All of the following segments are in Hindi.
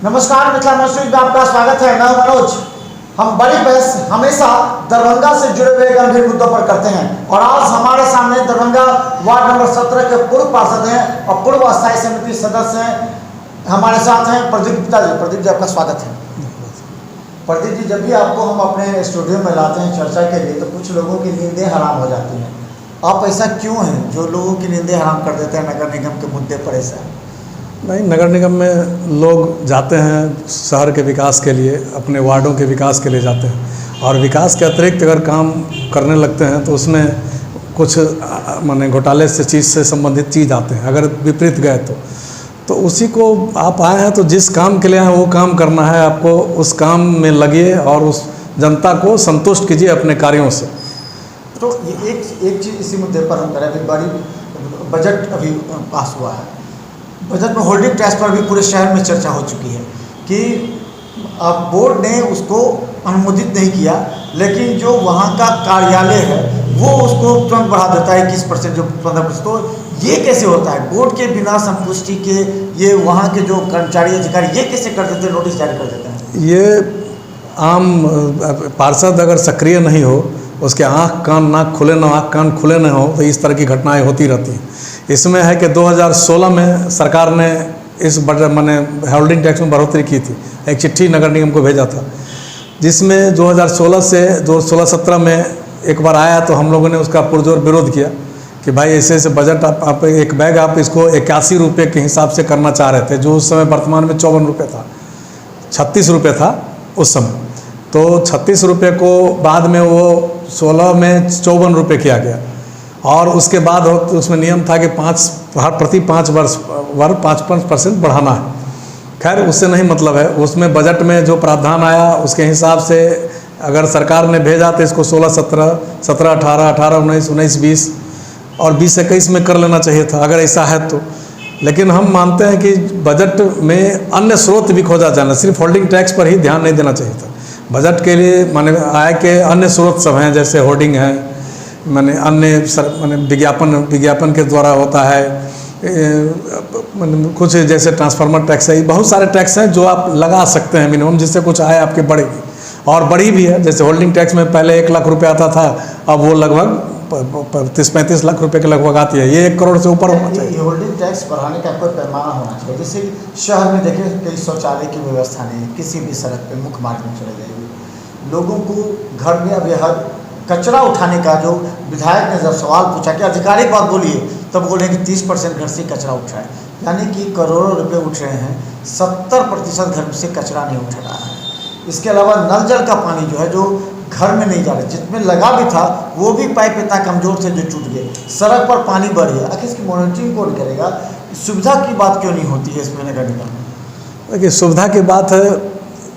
नमस्कार, मिथिला न्यूज़ में आपका स्वागत है। मैं मनोज। हम बड़ी बहस हमेशा दरभंगा से जुड़े हुए गंभीर मुद्दों पर करते हैं और आज हमारे सामने दरभंगा वार्ड नंबर 17 के पूर्व पार्षद हैं और पूर्व अस्थायी समिति सदस्य हैं, हमारे साथ हैं प्रदीप गुप्ता जी। प्रदीप जी, आपका स्वागत है। प्रदीप जी, जब भी आपको हम अपने स्टूडियो में लाते हैं चर्चा के लिए तो कुछ लोगों की नींदें हराम हो जाती हैं। आप ऐसा क्यों हैं जो लोगों की नींदें हराम कर देते हैं नगर निगम के मुद्दे पर? ऐसा नहीं, नगर निगम में लोग जाते हैं शहर के विकास के लिए, अपने वार्डों के विकास के लिए जाते हैं और विकास के अतिरिक्त अगर काम करने लगते हैं तो उसमें कुछ माने घोटाले से चीज़ से संबंधित चीज़ आते हैं। अगर विपरीत गए तो उसी को आप आए हैं तो जिस काम के लिए आए वो काम करना है आपको, उस काम में लगिए और उस जनता को संतुष्ट कीजिए अपने कार्यों से। तो ये एक चीज़ इसी मुद्दे पर हम करें। अभी बड़ी बजट अभी पास हुआ है। बजट में होल्डिंग टैक्स पर भी पूरे शहर में चर्चा हो चुकी है कि अब बोर्ड ने उसको अनुमोदित नहीं किया, लेकिन जो वहाँ का कार्यालय है वो उसको तुरंत बढ़ा देता है 21% जो 15%। तो ये कैसे होता है? बोर्ड के बिना संपुष्टि के ये वहाँ के जो कर्मचारी अधिकारी ये कैसे कर देते हैं, नोटिस जारी कर देते हैं? ये आम पार्षद अगर सक्रिय नहीं हो, उसके आँख कान नाक खुले ना, आँख कान खुले ना हो तो इस तरह की घटनाएं होती रहती हैं। इसमें है कि 2016 में सरकार ने इस बजट माने होल्डिंग टैक्स में बढ़ोतरी की थी। एक चिट्ठी नगर निगम को भेजा था जिसमें 2016 से 2016-17 में एक बार आया तो हम लोगों ने उसका पुरजोर विरोध किया कि भाई ऐसे ऐसे बजट आप एक बैग आप इसको 81 रुपये के हिसाब से करना चाह रहे थे, जो उस समय वर्तमान में 54 रुपये था, 36 रुपये था उस समय। तो 36 रुपये को बाद में वो 16 में 54 रुपये किया गया और उसके बाद उसमें नियम था कि प्रति 5 वर्ष 5% बढ़ाना है। खैर उससे नहीं मतलब है, उसमें बजट में जो प्रावधान आया उसके हिसाब से अगर सरकार ने भेजा तो इसको 16-17, 17-18, 18-19, 19-20 और 20-21 में कर लेना चाहिए था अगर ऐसा है तो। लेकिन हम मानते हैं कि बजट में अन्य स्रोत भी खोजा जाना, सिर्फ होल्डिंग टैक्स पर ही ध्यान नहीं देना चाहिए था। बजट के लिए माने आय के अन्य स्रोत सब हैं, जैसे होर्डिंग है, माने अन्य विज्ञापन के द्वारा होता है, माने कुछ जैसे ट्रांसफार्मर टैक्स है, बहुत सारे टैक्स हैं जो आप लगा सकते हैं मिनिमम, जिससे कुछ आय आपके बढ़ेगी और बढ़ी भी है। जैसे होल्डिंग टैक्स में पहले 1 लाख रुपये आता था, अब वो लगभग 30-35 लाख रुपए के लगभग आती है। ये 1 करोड़ से ऊपर होना चाहिए। होल्डिंग टैक्स बढ़ाने का कोई पैमाना होना चाहिए। जैसे शहर में देखें कई शौचालय की व्यवस्था नहीं, किसी भी सड़क पे मुख्य मार्ग में चले जाएगी, लोगों को घर में अब यह कचरा उठाने का जो विधायक ने जब सवाल पूछा कि आधिकारिक बात बोलिए, तब बोले कि 30% घर से कचरा उठ रहा है, यानी कि करोड़ों रुपए उठ रहे हैं, 70% घर से कचरा नहीं उठ रहा है। इसके अलावा नल जल का पानी जो है जो घर में नहीं जा रहा, जिसमें लगा भी था वो भी पाइप इतना कमज़ोर थे जो टूट गए, सड़क पर पानी बढ़ गया। आखिर इसकी मॉनिटरिंग कौन करेगा? सुविधा की बात क्यों नहीं होती है इसमें नगर निगम में? देखिए, सुविधा की बात है,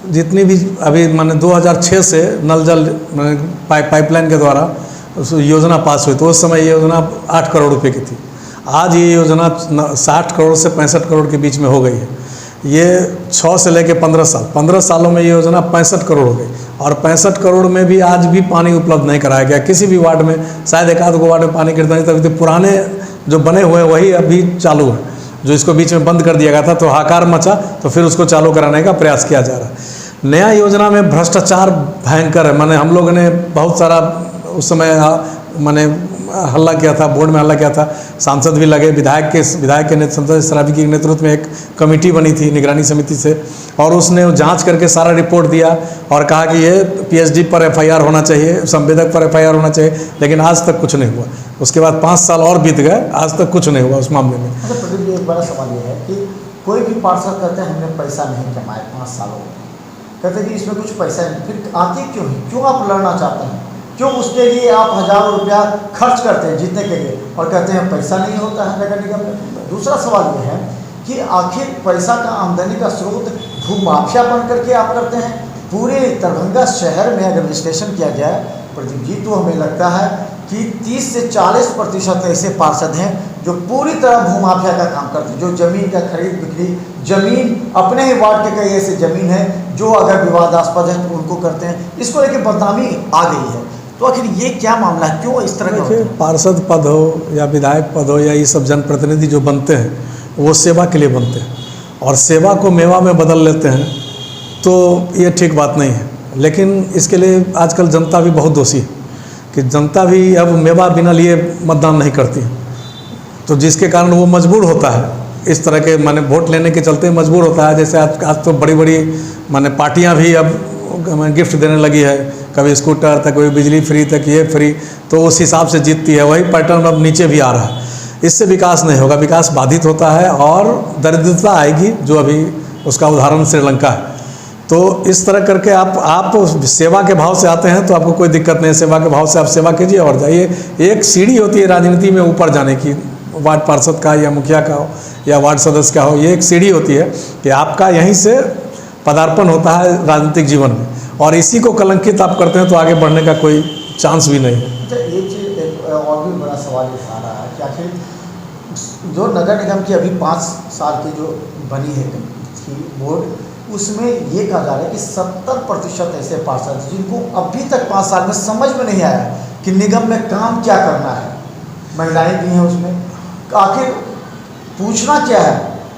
जितनी भी अभी माने 2006 से नल जल पाइपलाइन के द्वारा योजना पास हुई तो उस समय ये योजना 8 करोड़ रुपए की थी। आज ये योजना 60 करोड़ से 65 करोड़ के बीच में हो गई है। ये 6 से लेकर 15 सालों में ये योजना 65 करोड़ हो गई और 65 करोड़ में भी आज भी पानी उपलब्ध नहीं कराया गया किसी भी वार्ड में। शायद एक आध गो वार्ड में पानी गिरता नहीं, तभी तो पुराने जो बने हुए हैं वही अभी चालू है। जो इसको बीच में बंद कर दिया गया था तो हाहाकार मचा, तो फिर उसको चालू कराने का प्रयास किया जा रहा है। नया योजना में भ्रष्टाचार भयंकर है। माने हम लोगों ने बहुत सारा उस समय माने हल्ला किया था, बोर्ड में हल्ला किया था, सांसद भी लगे, विधायक के संसद सराबी के नेतृत्व में एक कमेटी बनी थी निगरानी समिति से, और उसने जांच करके सारा रिपोर्ट दिया और कहा कि ये पीएचडी पर FIR होना चाहिए, संवेदक पर FIR होना चाहिए, लेकिन आज तक कुछ नहीं हुआ। उसके बाद 5 साल और बीत गए, आज तक कुछ नहीं हुआ उस मामले में। अच्छा प्रदीप जी, एक बड़ा सवाल ये है कि कोई भी पार्षद कहते हैं हमने पैसा नहीं कमाया 5 सालों में, कहते हैं कि इसमें कुछ पैसा नहीं, फिर आते क्यों है? क्यों आप लड़ना चाहते हैं? क्यों उसके लिए आप हज़ारों रुपया खर्च करते हैं जीतने के लिए और कहते हैं पैसा नहीं होता है नगर निगम में? दूसरा सवाल ये है कि आखिर पैसा का आमदनी का स्रोत भूमाफिया बन करके आप करते हैं। पूरे दरभंगा शहर में अगर विश्लेषण किया जाए प्रदीप जी, तो हमें लगता है कि 30 से 40% ऐसे पार्षद हैं जो पूरी तरह भूमाफिया का काम करते हैं, जो ज़मीन का खरीद बिक्री, ज़मीन अपने ही वार्ड के कई ऐसे ज़मीन है जो अगर विवादास्पद है तो उनको करते हैं। इसको लेकर बदनामी आ गई है, तो आखिर ये क्या मामला है, क्यों इस तरह का? पार्षद पद हो या विधायक पद हो या ये सब जनप्रतिनिधि जो बनते हैं वो सेवा के लिए बनते हैं और सेवा को मेवा में बदल लेते हैं, तो ये ठीक बात नहीं है। लेकिन इसके लिए आजकल जनता भी बहुत दोषी है कि जनता भी अब मेवा बिना लिए मतदान नहीं करती है, तो जिसके कारण वो मजबूर होता है इस तरह के माने वोट लेने के चलते मजबूर होता है। जैसे आज तो बड़ी बड़ी माने पार्टियां भी अब गिफ्ट देने लगी है, कभी स्कूटर तक, कभी बिजली फ्री तक, ये फ्री, तो उस हिसाब से जीतती है। वही पैटर्न अब नीचे भी आ रहा है। इससे विकास नहीं होगा, विकास बाधित होता है और दरिद्रता आएगी, जो अभी उसका उदाहरण श्रीलंका है। तो इस तरह करके आप सेवा के भाव से आते हैं तो आपको कोई दिक्कत नहीं है, सेवा के भाव से आप सेवा कीजिए और जाइए। एक सीढ़ी होती है राजनीति में ऊपर जाने की, वार्ड पार्षद का या मुखिया का हो या वार्ड सदस्य का हो, ये एक सीढ़ी होती है कि आपका यहीं से पदार्पण होता है राजनीतिक जीवन में, और इसी को कलंकित आप करते हैं तो आगे बढ़ने का कोई चांस भी नहीं है। अच्छा, ये चीज़ एक और भी बड़ा सवाल उठा रहा है कि आखिर जो नगर निगम की अभी 5 साल की जो बनी है बोर्ड, उसमें ये कहा जा रहा है कि 70% ऐसे पार्षद जिनको अभी तक 5 साल में समझ में नहीं आया कि निगम में काम क्या करना है। महिलाएं भी हैं उसमें, आखिर पूछना क्या है,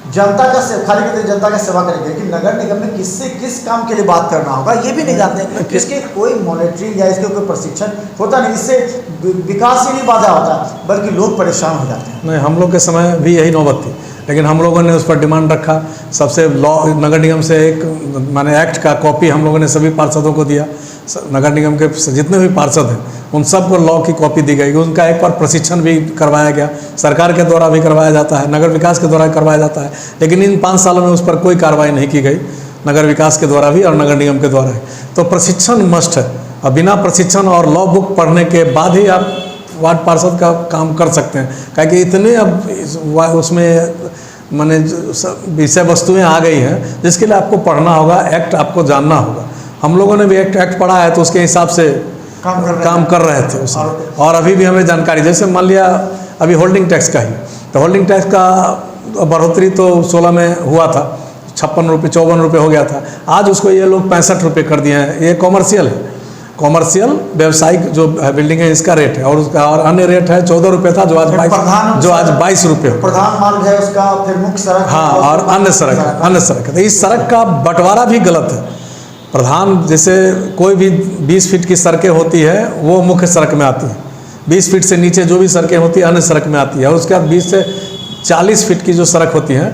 जनता का खाली कहते जनता का सेवा करेंगे, लेकिन नगर निगम में किससे किस काम के लिए बात करना होगा ये भी नहीं जानते। इसके कोई मॉनिटरिंग या इसके कोई प्रशिक्षण होता नहीं, इससे विकास ही नहीं बाधा होता बल्कि लोग परेशान हो जाते हैं। नहीं, हम लोग के समय भी यही नौबत थी, लेकिन हम लोगों ने उस पर डिमांड रखा। सबसे लॉ नगर निगम से एक माने एक्ट का कॉपी हम लोगों ने सभी पार्षदों को दिया। नगर निगम के जितने भी पार्षद हैं उन सबको लॉ की कॉपी दी गई। उनका एक बार प्रशिक्षण भी करवाया गया, सरकार के द्वारा भी करवाया जाता है, नगर विकास के द्वारा करवाया जाता है, लेकिन इन 5 सालों में उस पर कोई कार्रवाई नहीं की गई, नगर विकास के द्वारा भी और नगर निगम के द्वारा भी। तो प्रशिक्षण मस्ट है। अब बिना प्रशिक्षण और लॉ बुक पढ़ने के बाद ही आप वार्ड पार्षद का काम कर सकते हैं, क्योंकि इतने अब उसमें माने विषय वस्तुएं आ गई हैं जिसके लिए आपको पढ़ना होगा, एक्ट आपको जानना होगा। हम लोगों ने भी एक्ट पढ़ा है तो उसके हिसाब से काम कर रहे थे उसमें, और अभी भी हमें जानकारी, जैसे मान लिया अभी होल्डिंग टैक्स का ही, तो होल्डिंग टैक्स का बढ़ोतरी तो 16 में हुआ था, 56 रुपये 54 रुपये हो गया था, आज उसको ये लोग 65 रुपये कर दिए हैं। ये कॉमर्शियल है, कॉमर्शियल व्यावसायिक जो बिल्डिंग है इसका रेट है, और उसका और अन्य रेट है 14 रुपये था, जो आज 22 रुपये प्रधान मार्ग है उसका, फिर मुख्य सड़क, हाँ, और अन्य सड़क है। तो इस सड़क का बंटवारा भी गलत है। प्रधान जैसे कोई भी 20 फीट की सड़कें होती है वो मुख्य सड़क में आती हैं, 20 फीट से नीचे जो भी सड़कें होती हैं अन्य सड़क में आती है, और उसके बाद 20 से 40 फीट की जो सड़क होती है,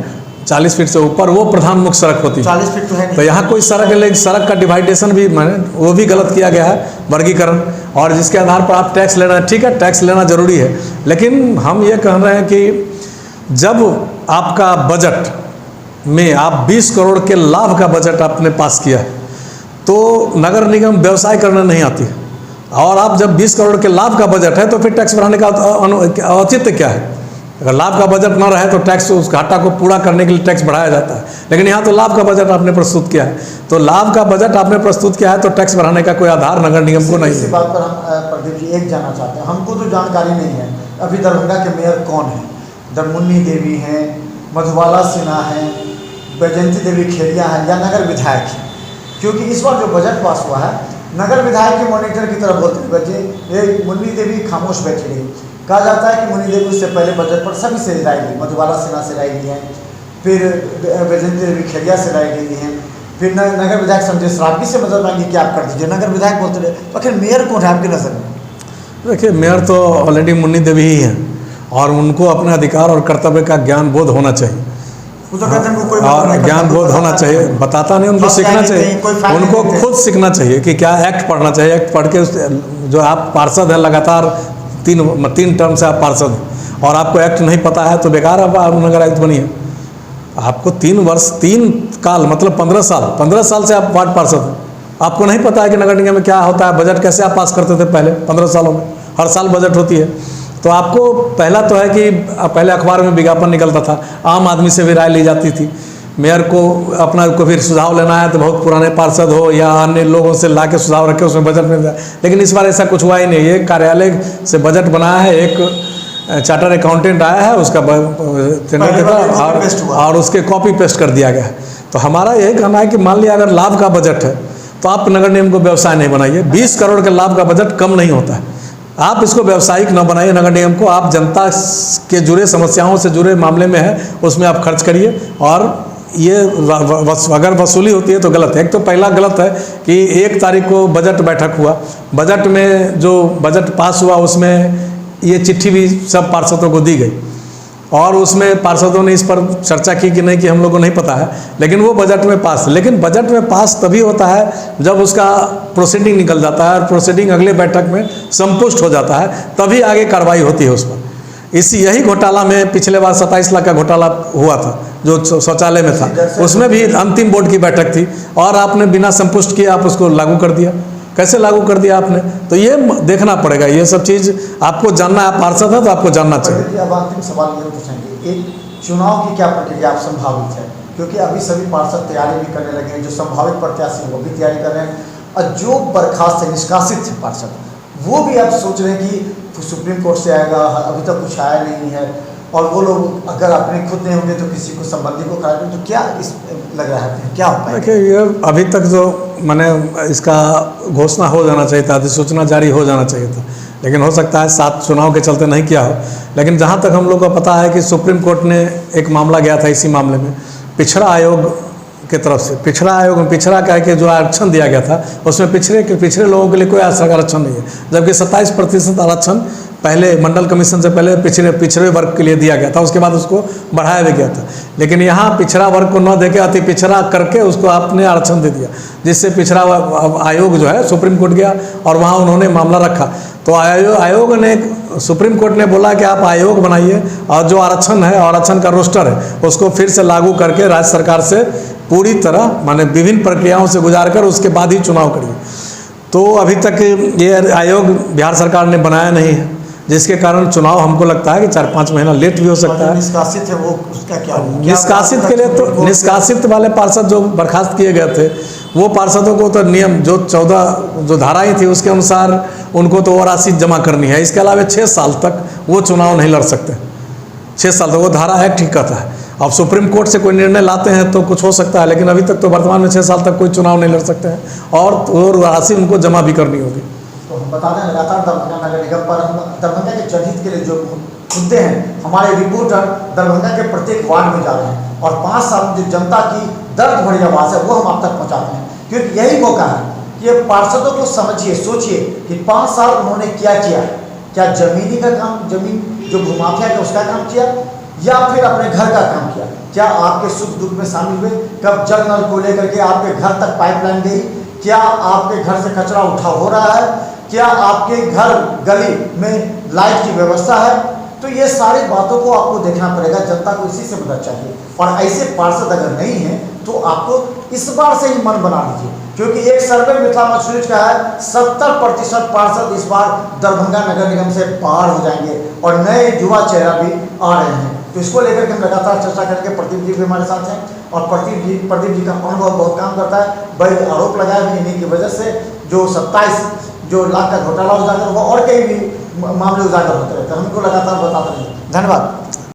40 फीट से ऊपर वो प्रधान मुख्य सड़क होती है। 40 फीट तो है नहीं। तो यहाँ कोई सड़क का डिवाइडेशन भी माने वो भी गलत किया गया है, वर्गीकरण, और जिसके आधार पर आप टैक्स लेना है, ठीक है, टैक्स लेना जरूरी है, लेकिन हम ये कह रहे हैं कि जब आपका बजट में आप 20 करोड़ के लाभ का बजट आपने पास किया है तो नगर निगम व्यवसाय करने नहीं आती है, और आप जब 20 करोड़ के लाभ का बजट है तो फिर टैक्स बढ़ाने का औचित्य क्या है? अगर लाभ का बजट ना रहे तो टैक्स, उस घाटा को पूरा करने के लिए टैक्स बढ़ाया जाता है, लेकिन यहाँ तो लाभ का बजट आपने प्रस्तुत किया है, तो लाभ का बजट आपने प्रस्तुत किया है तो टैक्स बढ़ाने का कोई आधार नगर निगम को नहीं है। इसी बात पर हम प्रदीप जी एक जानना चाहते हैं, हमको तो जानकारी नहीं है अभी दरभंगा के मेयर कौन है। धर्मुन्नी देवी हैं, मधुबाला सिन्हा हैं, बैजयंती देवी खेरिया हैं, या नगर विधायक हैं? क्योंकि इस बार जो बजट पास हुआ है नगर विधायक के मॉनिटर की तरह बोलते बच्चे, ये मुन्नी देवी खामोश बैठी रही। कहा जाता है कि मुन्नी देवी उससे पहले बजट पर सभी से राय ली, मधुबाला सिन्हा से राय ली है, फिर बैजयंती देवी खेरिया से राय ली है, फिर नगर विधायक संजय सरावगी से मदद मांगी कि आप कर दीजिए। नगर विधायक बोलते रहे, तो आखिर मेयर कौन है आपकी नज़र में? देखिए, मेयर तो ऑलरेडी मुन्नी देवी ही हैं, और उनको अपने अधिकार और कर्तव्य का ज्ञान बोध होना चाहिए, और ज्ञान बोध होना चाहिए, बताता नहीं, उनको सीखना चाहिए, उनको खुद सीखना चाहिए कि क्या एक्ट पढ़ना चाहिए। एक्ट पढ़ के जो आप पार्षद हैं लगातार 3 टर्म से आप पार्षद हैं और आपको एक्ट नहीं पता है तो बेकार आप नगर आयुक्त बनी है। आपको 3 वर्ष 3 काल मतलब 15 साल से आप वार्ड पार्षद हैं, आपको नहीं पता है कि नगर निगम में क्या होता है, बजट कैसे आप पास करते थे पहले 15 सालों में, हर साल बजट होती है। तो आपको पहला तो है कि पहले अखबार में विज्ञापन निकलता था, आम आदमी से भी राय ली जाती थी, मेयर को अपना को फिर सुझाव लेना है तो बहुत पुराने पार्षद हो या अन्य लोगों से ला के सुझाव रखे उसमें बजट में जाए, लेकिन इस बार ऐसा कुछ हुआ ही नहीं। ये कार्यालय से बजट बनाया है, एक चार्टर अकाउंटेंट आया है, उसका और उसके कॉपी पेस्ट कर दिया गया है। तो हमारा यही कहना है कि मान लिया अगर लाभ का बजट है तो आप नगर निगम को व्यवसाय नहीं बनाइए। 20 करोड़ के लाभ का बजट कम नहीं होता है, आप इसको व्यावसायिक न बनाइए। नगर निगम को आप जनता के जुड़े समस्याओं से जुड़े मामले में है उसमें आप खर्च करिए और ये अगर वसूली होती है तो गलत है। एक तो पहला गलत है कि 1 तारीख को बजट बैठक हुआ, बजट में जो बजट पास हुआ उसमें ये चिट्ठी भी सब पार्षदों को दी गई और उसमें पार्षदों ने इस पर चर्चा की कि नहीं कि हम लोगों को नहीं पता है, लेकिन वो बजट में पास। लेकिन बजट में पास तभी होता है जब उसका प्रोसीडिंग निकल जाता है और प्रोसीडिंग अगले बैठक में संपुष्ट हो जाता है, तभी आगे कार्रवाई होती है उस पर। यही घोटाला में पिछले बार 27 लाख का घोटाला हुआ था जो शौचालय में था, उसमें भी अंतिम बोर्ड की बैठक थी और आपने बिना संपुष्ट किए आप उसको लागू कर दिया। कैसे लागू कर दिया आपने? तो ये देखना पड़ेगा, ये सब चीज़ आपको जानना है। आप पार्षद है तो आपको जानना चाहिए। अब अंतिम सवाल ये पूछेंगे, एक चुनाव की क्या प्रक्रिया आप संभावित है? क्योंकि अभी सभी पार्षद तैयारी भी करने लगे हैं, जो संभावित प्रत्याशी वो भी तैयारी कर रहे हैं और जो बर्खास्त से निष्कासित थे पार्षद वो भी आप सोच रहे हैं कि सुप्रीम कोर्ट से आएगा, अभी तक कुछ आया नहीं है और वो लोग अगर अपने खुद नहीं होंगे तो किसी को संबंधी को करा दें, तो क्या इस लग रहा है क्या होता है? देखिए, ये अभी तक जो मैंने इसका घोषणा हो जाना चाहिए था, अधिसूचना जारी हो जाना चाहिए था, लेकिन हो सकता है 7 चुनाव के चलते नहीं किया हो। लेकिन जहाँ तक हम लोग को पता है कि सुप्रीम कोर्ट ने एक मामला गया था इसी मामले में पिछड़ा आयोग की तरफ से। पिछड़ा आयोग में पिछड़ा कह के जो आरक्षण दिया गया था उसमें पिछड़े लोगों के लिए कोई आरक्षण नहीं है, जबकि 27% आरक्षण पहले मंडल कमीशन से पहले पिछड़े वर्ग के लिए दिया गया था, उसके बाद उसको बढ़ाया भी गया था। लेकिन यहाँ पिछड़ा वर्ग को न देके अति पिछड़ा करके उसको आपने आरक्षण दे दिया, जिससे पिछड़ा आयोग जो है सुप्रीम कोर्ट गया और वहाँ उन्होंने मामला रखा। तो आयोग ने सुप्रीम कोर्ट ने बोला कि आप आयोग बनाइए और जो आरक्षण है, आरक्षण का रोस्टर है, उसको फिर से लागू करके राज्य सरकार से पूरी तरह माने विभिन्न प्रक्रियाओं से गुजार कर उसके बाद ही चुनाव करिए। तो अभी तक ये आयोग बिहार सरकार ने बनाया नहीं है, जिसके कारण चुनाव हमको लगता है कि 4-5 महीना लेट भी हो सकता है। निष्कासित है वो, उसका क्या निष्कासित के लिए तो निष्कासित वाले पार्षद जो बर्खास्त किए गए थे वो पार्षदों को तो नियम जो 14 जो धाराएं थी उसके अनुसार उनको तो और राशि जमा करनी है। इसके अलावा 6 साल तक वो चुनाव नहीं लड़ सकते। 6 साल तक वो धारा एक्ट ठीक कहता है। अब सुप्रीम कोर्ट से कोई निर्णय लाते हैं तो कुछ हो सकता है, लेकिन अभी तक तो वर्तमान में 6 साल तक कोई चुनाव नहीं लड़ सकते हैं और वो राशि उनको जमा भी करनी होगी। तो हम बता दें लगातार दरभंगा नगर निगम पर हम दरभंगा के जनहित के लिए जो मुद्दे हैं, हमारे रिपोर्टर दरभंगा के प्रत्येक वार्ड में जा रहे हैं और 5 साल में जो जनता की दर्द भरी आवाज़ है वो हम आप तक पहुँचाते हैं, क्योंकि यही मौका है कि पार्षदों को समझिए, सोचिए कि 5 साल उन्होंने क्या किया। क्या जमीनी का काम, जमीन जो भूमाफिया का उसका काम किया या फिर अपने घर का काम किया? क्या आपके सुख दुख में शामिल हुए? कब जल नल को लेकर के आपके घर तक पाइपलाइन गई? क्या आपके घर से कचरा उठा हो रहा है? क्या आपके घर गली में लाइट की व्यवस्था है? तो ये सारी बातों को आपको देखना पड़ेगा, जनता को इसी से मदद चाहिए। और ऐसे पार्षद अगर नहीं है तो आपको इस बार से ही मन बना लीजिए, क्योंकि एक सर्वे मिथिला मंच न्यूज का है 70% पार्षद इस बार दरभंगा नगर निगम से बाहर हो जाएंगे और नए युवा चेहरा भी आ रहे हैं। तो इसको लेकर के हम लगातार चर्चा करेंगे। प्रदीप जी भी हमारे साथ हैं और प्रदीप जी का अनुभव बहुत काम करता है। बड़े आरोप लगाए भी इन्हीं की वजह से जो 27 लाख का घोटाला उजागर हुआ और कई भी मामले उजागर होते रहते हैं, हमको लगातार बताते रहिए। धन्यवाद।